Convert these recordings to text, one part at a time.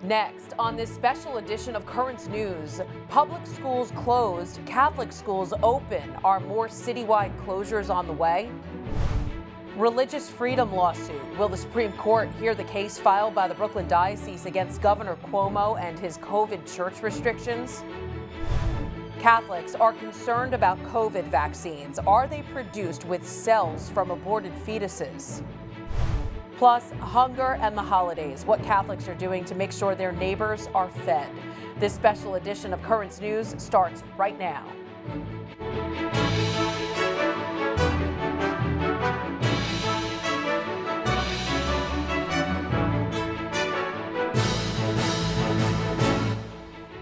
Next, on this special edition of Currents News, public schools closed, Catholic schools open. Are more citywide closures on the way? Religious freedom lawsuit. Will the Supreme Court hear the case filed by the Brooklyn Diocese against Governor Cuomo and his COVID church restrictions? Catholics are concerned about COVID vaccines. Are they produced with cells from aborted fetuses? Plus, hunger and the holidays, what Catholics are doing to make sure their neighbors are fed. This special edition of Currents News starts right now.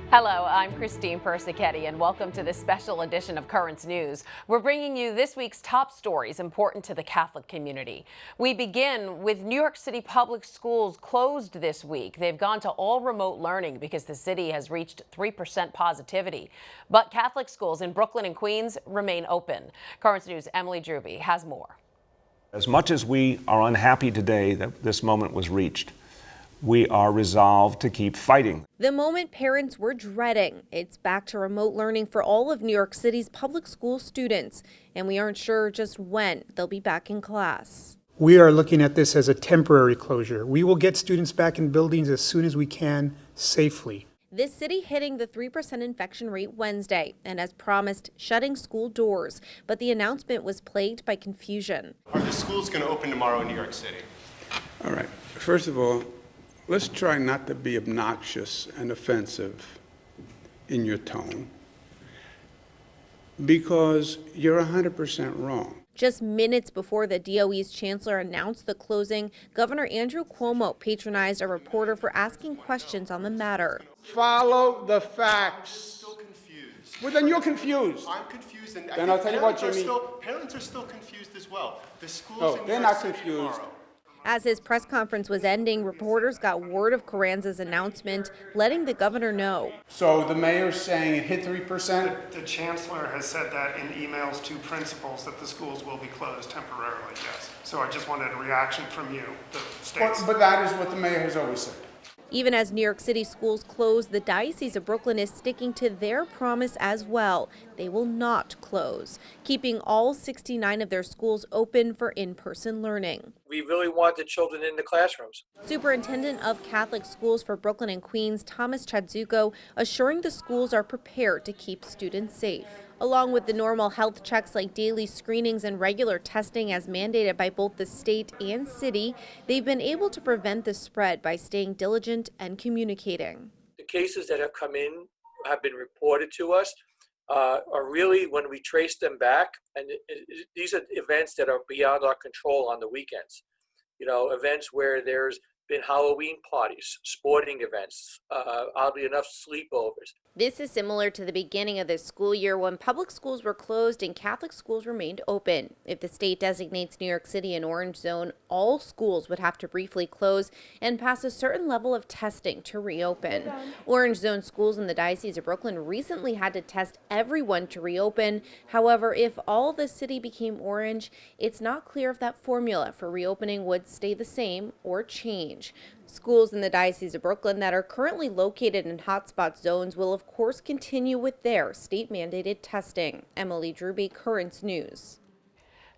Hello, I'm Christine Persichetti, and welcome to this special edition of Currents News. We're bringing you this week's top stories important to the Catholic community. We begin with New York City public schools closed this week. They've gone to all remote learning because the city has reached 3% positivity. But Catholic schools in Brooklyn and Queens remain open. Currents News' Emily Druby has more. As much as we are unhappy today that this moment was reached, we are resolved to keep fighting. The moment parents were dreading. It's back to remote learning for all of New York City's public school students, and we aren't sure just when they'll be back in class. We are looking at this as a temporary closure. We will get students back in buildings as soon as we can safely. This city hitting the 3% infection rate Wednesday and, as promised, shutting school doors. But the announcement was plagued by confusion. Are the schools going to open tomorrow in New York City? All right. First of all, let's try not to be obnoxious and offensive in your tone, because you're 100% wrong. Just minutes before the DOE's chancellor announced the closing, Governor Andrew Cuomo patronized a reporter for asking questions on the matter. Follow the facts. I'm still confused. Well, then you're confused. I'm confused, and Then I'll tell you what, Jimmy. Parents are still confused as well. The schools No, in New they're York not City confused. tomorrow. As his press conference was ending, reporters got word of Carranza's announcement, letting the governor know. So the mayor's saying it hit 3%? The chancellor has said that in emails to principals that the schools will be closed temporarily, yes. So I just wanted a reaction from you, the state's. But that is what the mayor has always said. Even as New York City schools close, the Diocese of Brooklyn is sticking to their promise as well. They will not close, keeping all 69 of their schools open for in-person learning. We really want the children in the classrooms. Superintendent of Catholic Schools for Brooklyn and Queens, Thomas Chadzuko, assuring the schools are prepared to keep students safe. Along with the normal health checks like daily screenings and regular testing as mandated by both the state and city, they've been able to prevent the spread by staying diligent and communicating. The cases that have come in have been reported to us are really, when we trace them back, and these are events that are beyond our control on the weekends. You know, events where there's been Halloween parties, sporting events, oddly enough, sleepovers. This is similar to the beginning of this school year when public schools were closed and Catholic schools remained open. If the state designates New York City an orange zone, all schools would have to briefly close and pass a certain level of testing to reopen. Orange zone schools in the Diocese of Brooklyn recently had to test everyone to reopen. However, if all the city became orange, it's not clear if that formula for reopening would stay the same or change. Schools in the Diocese of Brooklyn that are currently located in hotspot zones will, of course, continue with their state-mandated testing. Emily Druby, Currents News.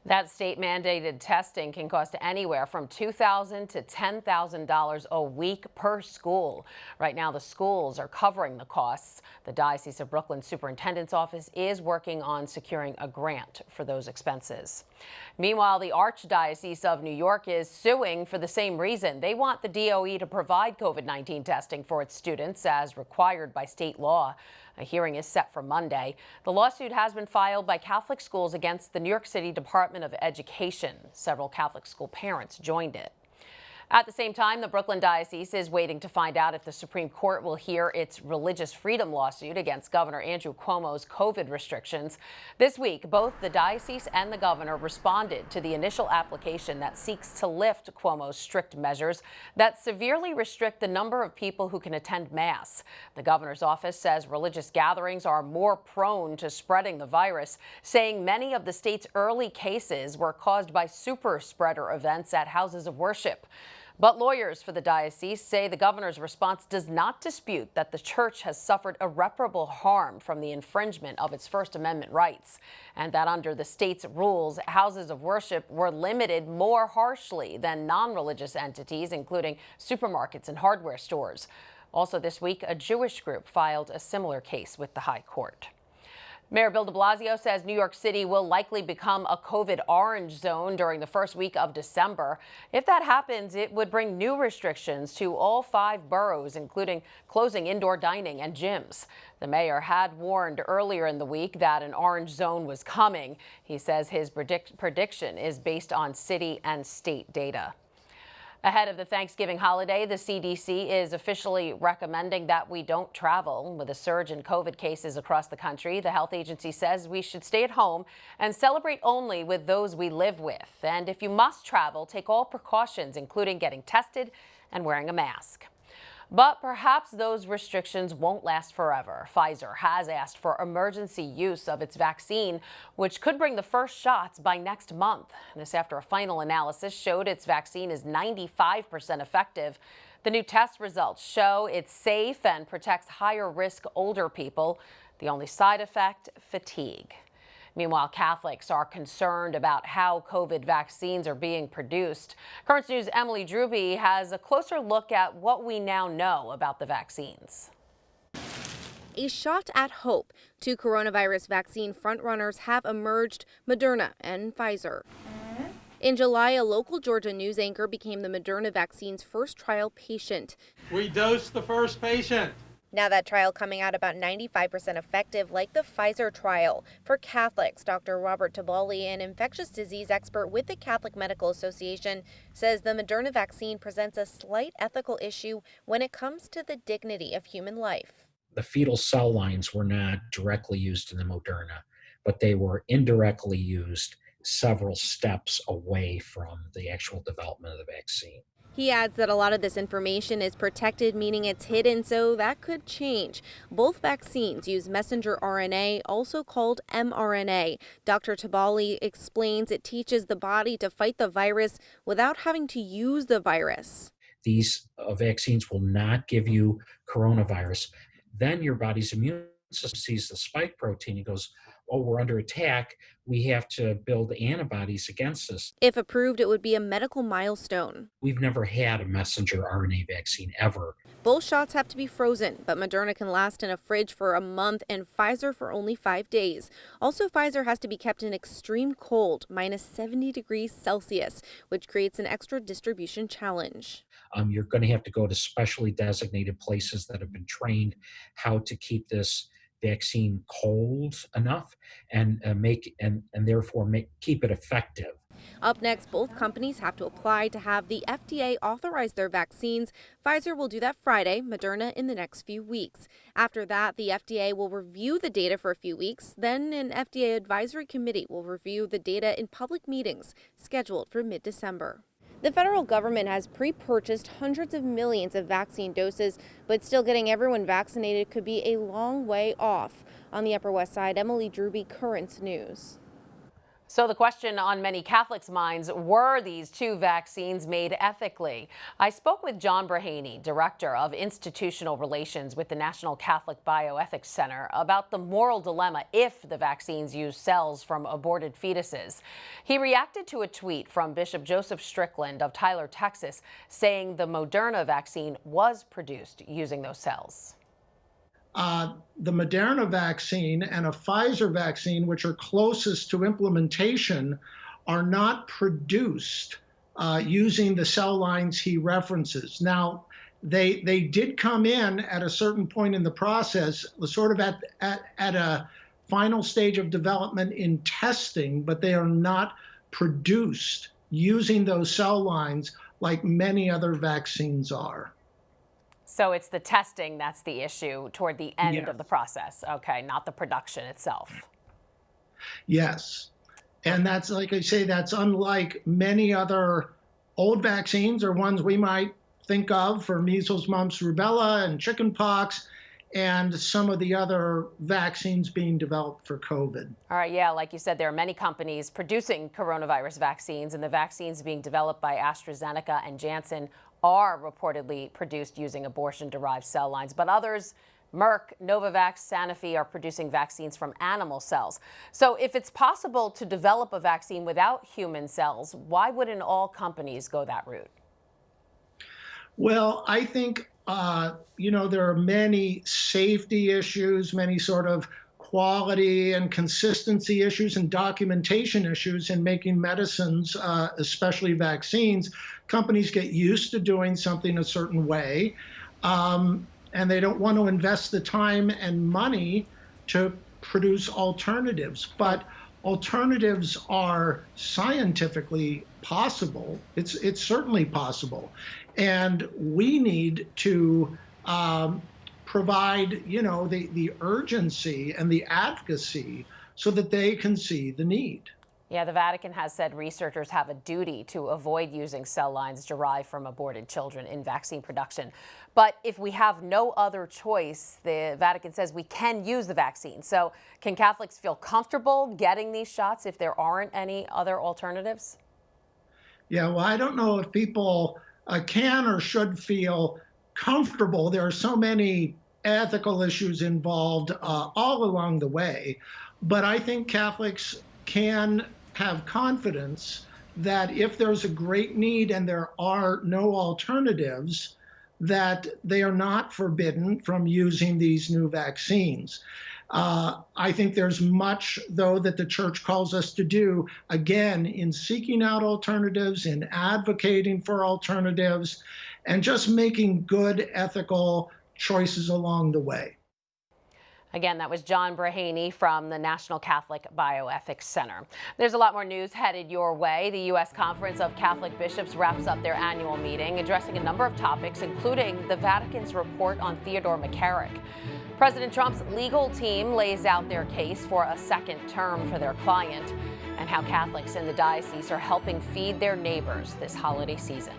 That state-mandated testing can cost anywhere from $2,000 to $10,000 a week per school. Right now, the schools are covering the costs. The Diocese of Brooklyn Superintendent's Office is working on securing a grant for those expenses. Meanwhile, the Archdiocese of New York is suing for the same reason. They want the DOE to provide COVID-19 testing for its students as required by state law. A hearing is set for Monday. The lawsuit has been filed by Catholic schools against the New York City Department of Education. Several Catholic school parents joined it. At the same time, the Brooklyn Diocese is waiting to find out if the Supreme Court will hear its religious freedom lawsuit against Governor Andrew Cuomo's COVID restrictions. This week, both the diocese and the governor responded to the initial application that seeks to lift Cuomo's strict measures that severely restrict the number of people who can attend Mass. The governor's office says religious gatherings are more prone to spreading the virus, saying many of the state's early cases were caused by super spreader events at houses of worship. But lawyers for the diocese say the governor's response does not dispute that the church has suffered irreparable harm from the infringement of its First Amendment rights, and that under the state's rules, houses of worship were limited more harshly than non-religious entities, including supermarkets and hardware stores. Also this week, a Jewish group filed a similar case with the High Court. Mayor Bill de Blasio says New York City will likely become a COVID orange zone during the first week of December. If that happens, it would bring new restrictions to all 5 boroughs, including closing indoor dining and gyms. The mayor had warned earlier in the week that an orange zone was coming. He says his prediction is based on city and state data. Ahead of the Thanksgiving holiday, the CDC is officially recommending that we don't travel. With a surge in COVID cases across the country, the health agency says we should stay at home and celebrate only with those we live with. And if you must travel, take all precautions, including getting tested and wearing a mask. But perhaps those restrictions won't last forever. Pfizer has asked for emergency use of its vaccine, which could bring the first shots by next month. This after a final analysis showed its vaccine is 95% effective. The new test results show it's safe and protects higher risk older people. The only side effect, fatigue. Meanwhile, Catholics are concerned about how COVID vaccines are being produced. Current News' Emily Drewby has a closer look at what we now know about the vaccines. A shot at hope. 2 coronavirus vaccine frontrunners have emerged, Moderna and Pfizer. In July, a local Georgia news anchor became the Moderna vaccine's first trial patient. We dosed the first patient. Now that trial coming out about 95% effective, like the Pfizer trial. For Catholics, Dr. Robert Tabali, an infectious disease expert with the Catholic Medical Association, says the Moderna vaccine presents a slight ethical issue when it comes to the dignity of human life. The fetal cell lines were not directly used in the Moderna, but they were indirectly used several steps away from the actual development of the vaccine. He adds that a lot of this information is protected, meaning it's hidden, so that could change. Both vaccines use messenger RNA, also called mRNA. Dr. Tabali explains it teaches the body to fight the virus without having to use the virus. These vaccines will not give you coronavirus. Then your body's immune system sees the spike protein and goes, oh, we're under attack. We have to build antibodies against this. If approved, it would be a medical milestone. We've never had a messenger RNA vaccine ever. Both shots have to be frozen, but Moderna can last in a fridge for a month and Pfizer for only 5 days. Also, Pfizer has to be kept in extreme cold, minus 70 degrees Celsius, which creates an extra distribution challenge. You're going to have to go to specially designated places that have been trained how to keep this vaccine cold enough and therefore keep it effective. Up next, both companies have to apply to have the FDA authorize their vaccines. Pfizer will do that Friday, Moderna in the next few weeks. After that, the FDA will review the data for a few weeks. Then an FDA advisory committee will review the data in public meetings scheduled for mid-December. The federal government has pre-purchased hundreds of millions of vaccine doses, but still getting everyone vaccinated could be a long way off. On the Upper West Side, Emily Drewby, Currents News. So the question on many Catholics' minds, were these 2 vaccines made ethically? I spoke with John Brahaney, Director of Institutional Relations with the National Catholic Bioethics Center, about the moral dilemma if the vaccines use cells from aborted fetuses. He reacted to a tweet from Bishop Joseph Strickland of Tyler, Texas, saying the Moderna vaccine was produced using those cells. The Moderna vaccine and a Pfizer vaccine, which are closest to implementation, are not produced using the cell lines he references. Now, they did come in at a certain point in the process, sort of at a final stage of development in testing, but they are not produced using those cell lines like many other vaccines are. So it's the testing that's the issue toward the end of the process. Okay, not the production itself. Yes. And that's, like I say, that's unlike many other old vaccines or ones we might think of for measles, mumps, rubella, and chickenpox, and some of the other vaccines being developed for COVID. All right, yeah, like you said, there are many companies producing coronavirus vaccines, and the vaccines being developed by AstraZeneca and Janssen are reportedly produced using abortion-derived cell lines, but others, Merck, Novavax, Sanofi, are producing vaccines from animal cells. So if it's possible to develop a vaccine without human cells, why wouldn't all companies go that route? Well, I think, there are many safety issues, many sort of quality and consistency issues and documentation issues in making medicines, especially vaccines. Companies get used to doing something a certain way, and they don't want to invest the time and money to produce alternatives. But alternatives are scientifically possible. It's certainly possible. And we need to provide, the urgency and the advocacy so that they can see the need. Yeah, the Vatican has said researchers have a duty to avoid using cell lines derived from aborted children in vaccine production. But if we have no other choice, the Vatican says we can use the vaccine. So can Catholics feel comfortable getting these shots if there aren't any other alternatives? Yeah, well, I don't know if people can or should feel comfortable. There are so many ethical issues involved all along the way. But I think Catholics can have confidence that if there's a great need and there are no alternatives, that they are not forbidden from using these new vaccines. I think there's much, though, that the church calls us to do, again, in seeking out alternatives, in advocating for alternatives, and just making good ethical choices along the way. Again, that was John Brahaney from the National Catholic Bioethics Center. There's a lot more news headed your way. The U.S. Conference of Catholic Bishops wraps up their annual meeting, addressing a number of topics, including the Vatican's report on Theodore McCarrick. President Trump's legal team lays out their case for a second term for their client, and how Catholics in the diocese are helping feed their neighbors this holiday season.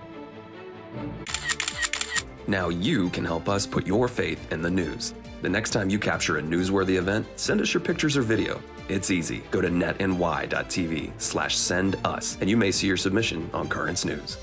Now you can help us put your faith in the news. The next time you capture a newsworthy event, send us your pictures or video. It's easy. Go to netny.tv/send us, and you may see your submission on Currents News.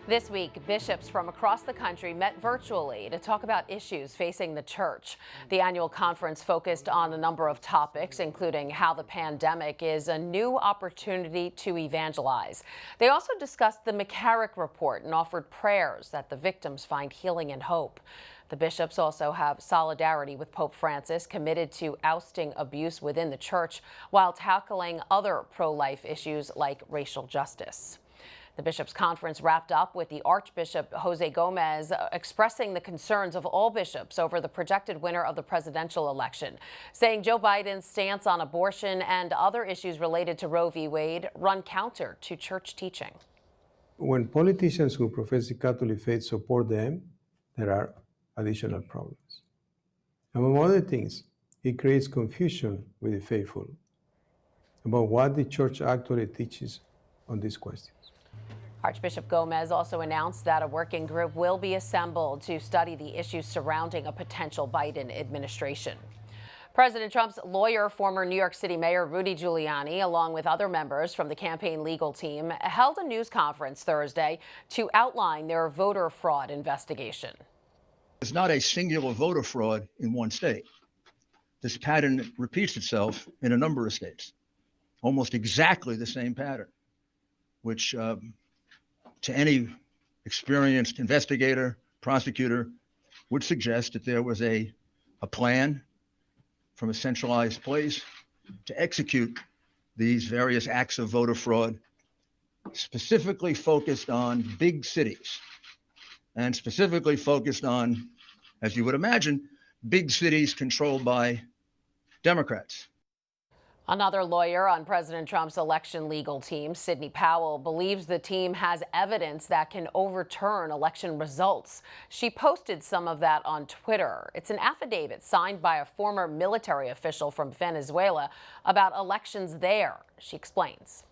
This week, bishops from across the country met virtually to talk about issues facing the church. The annual conference focused on a number of topics, including how the pandemic is a new opportunity to evangelize. They also discussed the McCarrick report and offered prayers that the victims find healing and hope. The bishops also have solidarity with Pope Francis, committed to ousting abuse within the church while tackling other pro-life issues like racial justice. The bishops' conference wrapped up with the Archbishop Jose Gomez expressing the concerns of all bishops over the projected winner of the presidential election, saying Joe Biden's stance on abortion and other issues related to Roe v. Wade run counter to church teaching. When politicians who profess the Catholic faith support them, there are additional problems. Among other things, it creates confusion with the faithful about what the church actually teaches on these questions. Archbishop Gomez also announced that a working group will be assembled to study the issues surrounding a potential Biden administration. President Trump's lawyer, former New York City Mayor Rudy Giuliani, along with other members from the campaign legal team, held a news conference Thursday to outline their voter fraud investigation. It's not a singular voter fraud in one state. This pattern repeats itself in a number of states, almost exactly the same pattern, which to any experienced investigator, prosecutor, would suggest that there was a plan from a centralized place to execute these various acts of voter fraud, specifically focused on big cities, and specifically focused on, as you would imagine, big cities controlled by Democrats. Another lawyer on President Trump's election legal team, Sidney Powell, believes the team has evidence that can overturn election results. She posted some of that on Twitter. It's an affidavit signed by a former military official from Venezuela about elections there. She explains.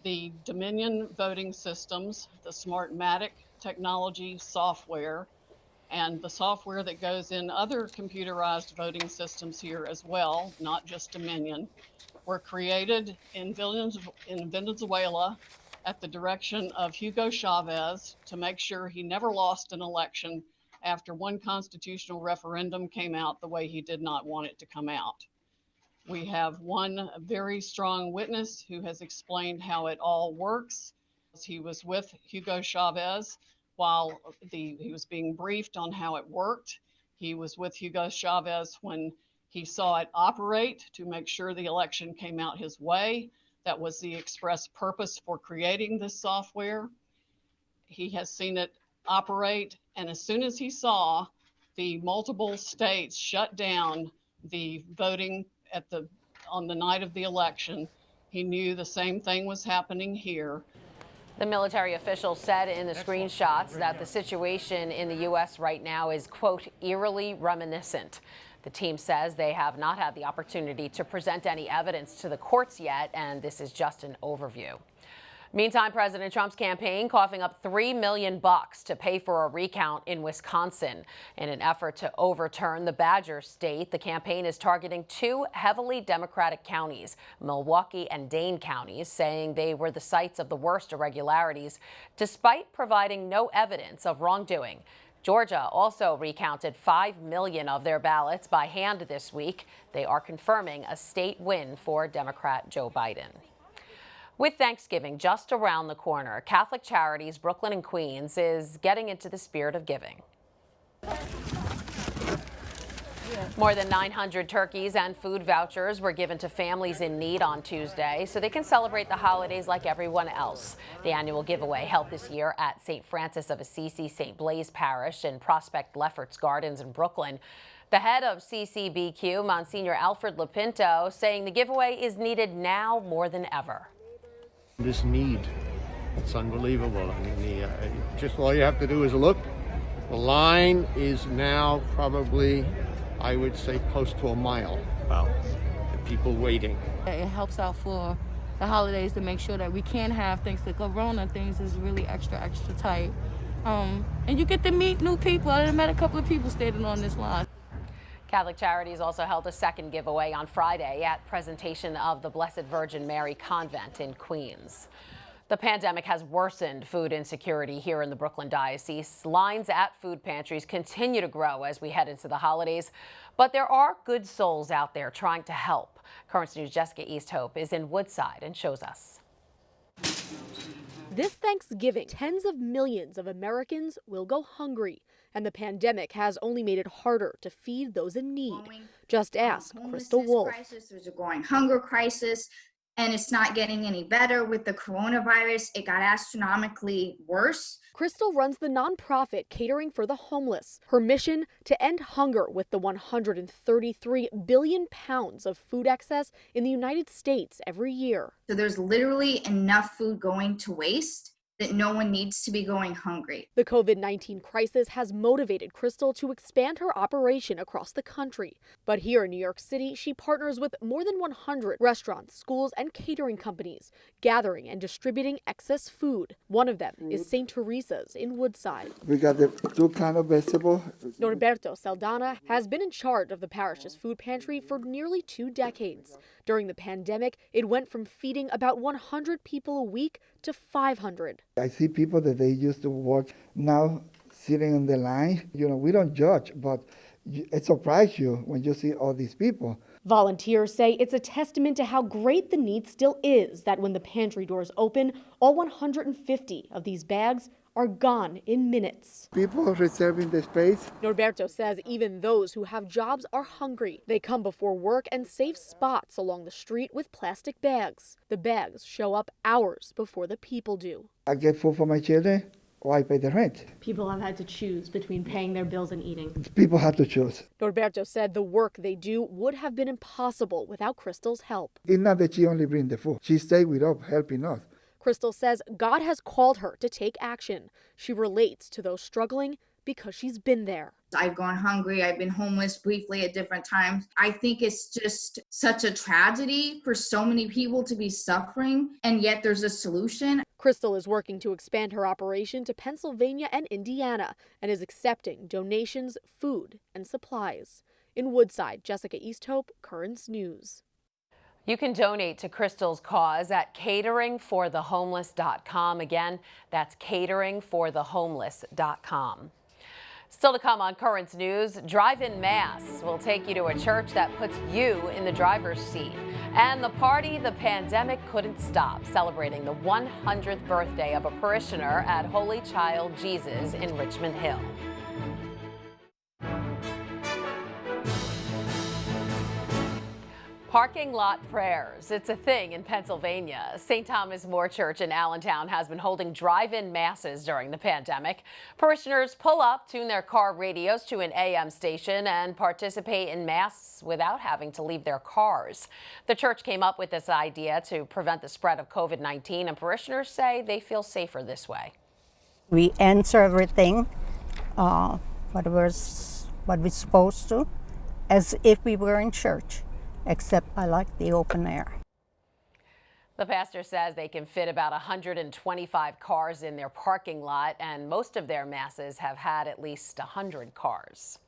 The Dominion voting systems, the Smartmatic technology software, and the software that goes in other computerized voting systems here as well, not just Dominion, were created in Venezuela at the direction of Hugo Chavez to make sure he never lost an election after one constitutional referendum came out the way he did not want it to come out. We have one very strong witness who has explained how it all works. He was with Hugo Chavez while he was being briefed on how it worked. He was with Hugo Chavez when he saw it operate to make sure the election came out his way. That was the express purpose for creating this software. He has seen it operate, and as soon as he saw the multiple states shut down the voting on the night of the election, he knew the same thing was happening here. The military official said in the screenshots that the situation in the U.S. right now is, quote, eerily reminiscent. The team says they have not had the opportunity to present any evidence to the courts yet, and this is just an overview. Meantime, President Trump's campaign coughing up $3 million to pay for a recount in Wisconsin. In an effort to overturn the Badger State, the campaign is targeting two heavily Democratic counties, Milwaukee and Dane counties, saying they were the sites of the worst irregularities, despite providing no evidence of wrongdoing. Georgia also recounted 5 million of their ballots by hand this week. They are confirming a state win for Democrat Joe Biden. With Thanksgiving just around the corner, Catholic Charities Brooklyn and Queens is getting into the spirit of giving. More than 900 turkeys and food vouchers were given to families in need on Tuesday so they can celebrate the holidays like everyone else. The annual giveaway held this year at St. Francis of Assisi St. Blaise Parish in Prospect Lefferts Gardens in Brooklyn. The head of CCBQ, Monsignor Alfred Lapinto, saying the giveaway is needed now more than ever. This need, it's unbelievable. I mean, just all you have to do is look. The line is now probably, I would say, close to a mile. Wow. The people waiting. It helps out for the holidays to make sure that we can have, thanks to Corona, things is really extra tight. And you get to meet new people. I met a couple of people standing on this line. Catholic Charities also held a second giveaway on Friday at presentation of the Blessed Virgin Mary Convent in Queens. The pandemic has worsened food insecurity here in the Brooklyn Diocese. Lines at food pantries continue to grow as we head into the holidays, but there are good souls out there trying to help. Currents News' Jessica Easthope is in Woodside and shows us. This Thanksgiving, tens of millions of Americans will go hungry, and the pandemic has only made it harder to feed those in need. Just ask Crystal Wolf. There's a growing hunger crisis, and it's not getting any better with the coronavirus. It got astronomically worse. Crystal runs the nonprofit Catering for the Homeless. Her mission to end hunger with the 133 billion pounds of food excess in the United States every year. So there's literally enough food going to waste that no one needs to be going hungry. The COVID-19 crisis has motivated Crystal to expand her operation across the country. But here in New York City, she partners with more than 100 restaurants, schools, and catering companies, gathering and distributing excess food. One of them is St. Teresa's in Woodside. We got the two kind of vegetables. Norberto Saldana has been in charge of the parish's food pantry for nearly 2 decades. During the pandemic, it went from feeding about 100 people a week to 500. I see people that they used to work now sitting in the line. You know, we don't judge, but it surprises you when you see all these people. Volunteers say it's a testament to how great the need still is that when the pantry doors open, all 150 of these bags are gone in minutes. People reserving the space. Norberto says even those who have jobs are hungry. They come before work and save spots along the street with plastic bags. The bags show up hours before the people do. I get food for my children, or I pay the rent. People have had to choose between paying their bills and eating. People have to choose. Norberto said the work they do would have been impossible without Crystal's help. It's not that she only brings the food. She stays with us, helping us. Crystal says God has called her to take action. She relates to those struggling because she's been there. I've gone hungry. I've been homeless briefly at different times. I think it's just such a tragedy for so many people to be suffering, and yet there's a solution. Crystal is working to expand her operation to Pennsylvania and Indiana and is accepting donations, food, and supplies. In Woodside, Jessica Easthope, Currents News. You can donate to Crystal's cause at cateringforthehomeless.com. Again, that's cateringforthehomeless.com. Still to come on Currents News, Drivein Mass will take you to a church that puts you in the driver's seat. And the party the pandemic couldn't stop, celebrating the 100th birthday of a parishioner at Holy Child Jesus in Richmond Hill. Parking lot prayers. It's a thing in Pennsylvania. St. Thomas More Church in Allentown has been holding drive-in masses during the pandemic. Parishioners pull up, tune their car radios to an AM station, and participate in mass without having to leave their cars. The church came up with this idea to prevent the spread of COVID-19, and parishioners say they feel safer this way. We answer everything, what we're supposed to, as if we were in church. Except I like the open air. The pastor says they can fit about 125 cars in their parking lot, and most of their masses have had at least 100 cars.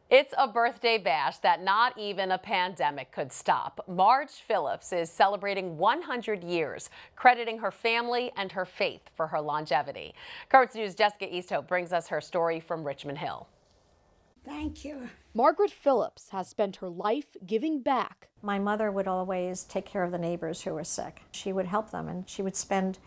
It's a birthday bash that not even a pandemic could stop. Marge Phillips is celebrating 100 years, crediting her family and her faith for her longevity. Currents News' Jessica Easthope brings us her story from Richmond Hill. Thank you. Margaret Phillips has spent her life giving back. My mother would always take care of the neighbors who were sick. She would help them, and she would spend,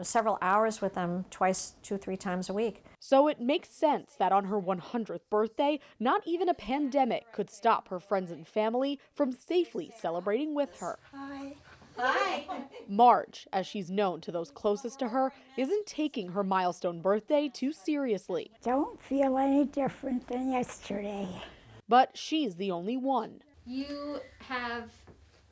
several hours with them twice, 2-3 times a week. So it makes sense that on her 100th birthday, not even a pandemic could stop her friends and family from safely celebrating with her. Hi. Marge, as she's known to those closest to her, isn't taking her milestone birthday too seriously. Don't feel any different than yesterday. But she's the only one. You have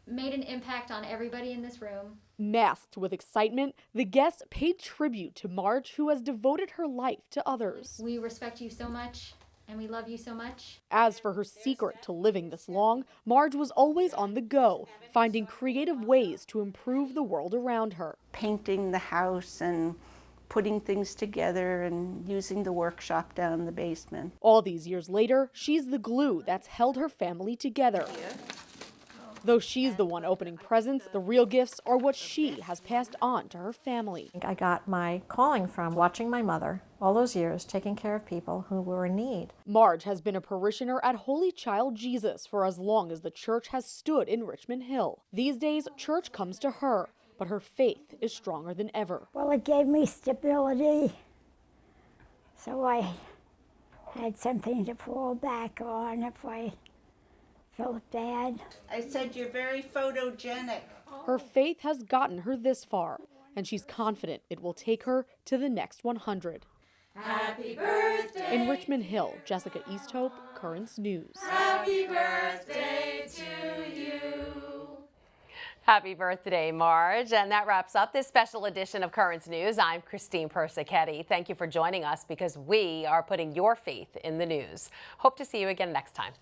made an impact on everybody in this room. Masked with excitement, the guests paid tribute to Marge, who has devoted her life to others. We respect you so much, and we love you so much. As for her secret to living this long, Marge was always on the go, finding creative ways to improve the world around her. Painting the house and putting things together and using the workshop down in the basement. All these years later, she's the glue that's held her family together. Though she's the one opening presents, the real gifts are what she has passed on to her family. I got my calling from watching my mother all those years, taking care of people who were in need. Marge has been a parishioner at Holy Child Jesus for as long as the church has stood in Richmond Hill. These days, church comes to her, but her faith is stronger than ever. Well, it gave me stability, so I had something to fall back on if I felt bad. I said you're very photogenic. Her faith has gotten her this far, and she's confident it will take her to the next 100. Happy birthday. In Richmond Hill, Jessica Easthope, Currents News. Happy birthday to you. Happy birthday, Marge. And that wraps up this special edition of Currents News. I'm Christine Persichetti. Thank you for joining us because we are putting your faith in the news. Hope to see you again next time.